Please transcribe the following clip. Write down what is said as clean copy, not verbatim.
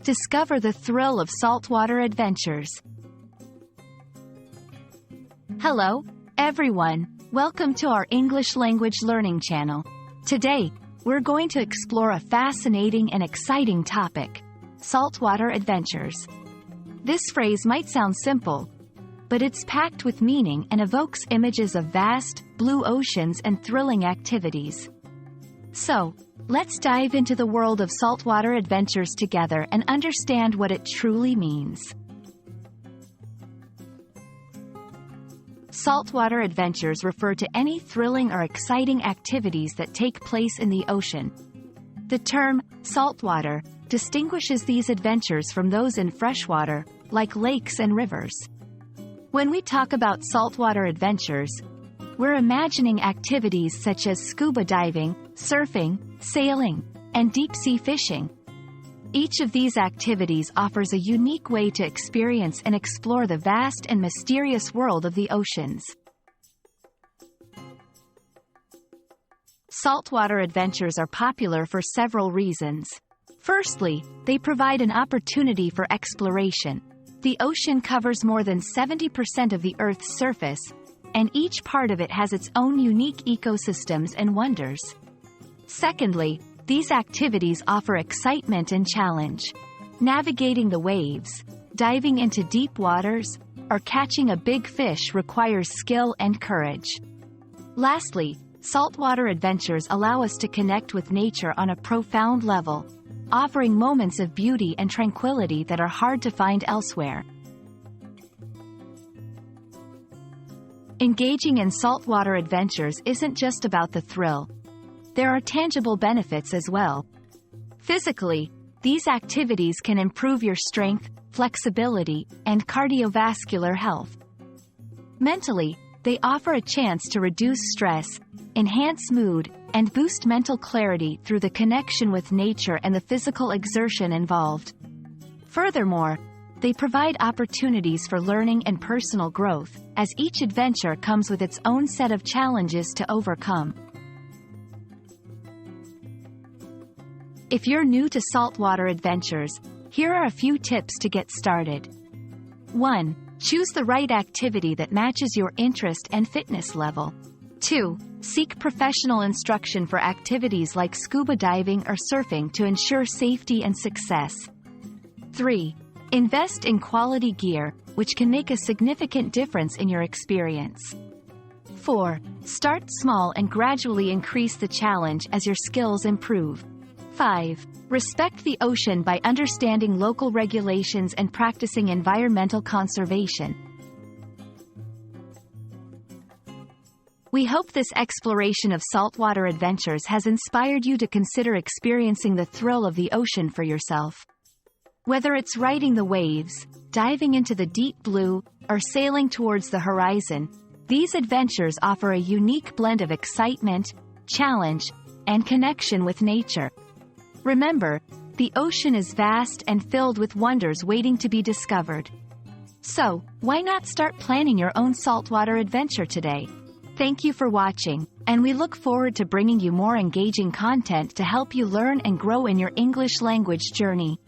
Discover the thrill of saltwater adventures. Hello, everyone. Welcome to our English language learning channel. Today, we're going to explore a fascinating and exciting topic: saltwater adventures. This phrase might sound simple, but it's packed with meaning and evokes images of vast, blue oceans and thrilling activities. So, let's dive into the world of saltwater adventures together and understand what it truly means. Saltwater adventures refer to any thrilling or exciting activities that take place in the ocean. The term saltwater distinguishes these adventures from those in freshwater, like lakes and rivers. When we talk about saltwater adventures, we're imagining activities such as scuba diving, surfing, sailing, and deep-sea fishing. Each of these activities offers a unique way to experience and explore the vast and mysterious world of the oceans. Saltwater adventures are popular for several reasons. Firstly, they provide an opportunity for exploration. The ocean covers more than 70% of the Earth's surface, and each part of it has its own unique ecosystems and wonders. Secondly, these activities offer excitement and challenge. Navigating the waves, diving into deep waters, or catching a big fish requires skill and courage. Lastly, saltwater adventures allow us to connect with nature on a profound level, offering moments of beauty and tranquility that are hard to find elsewhere. Engaging in saltwater adventures isn't just about the thrill. There are tangible benefits as well. Physically, these activities can improve your strength, flexibility, and cardiovascular health. Mentally, they offer a chance to reduce stress, enhance mood, and boost mental clarity through the connection with nature and the physical exertion involved. Furthermore, they provide opportunities for learning and personal growth, as each adventure comes with its own set of challenges to overcome. If you're new to saltwater adventures, here are a few tips to get started. 1. Choose the right activity that matches your interest and fitness level. 2. Seek professional instruction for activities like scuba diving or surfing to ensure safety and success. 3. Invest in quality gear, which can make a significant difference in your experience. 4. Start small and gradually increase the challenge as your skills improve. 5. Respect the ocean by understanding local regulations and practicing environmental conservation. We hope this exploration of saltwater adventures has inspired you to consider experiencing the thrill of the ocean for yourself. Whether it's riding the waves, diving into the deep blue, or sailing towards the horizon, these adventures offer a unique blend of excitement, challenge, and connection with nature. Remember, the ocean is vast and filled with wonders waiting to be discovered. So, why not start planning your own saltwater adventure today? Thank you for watching, and we look forward to bringing you more engaging content to help you learn and grow in your English language journey.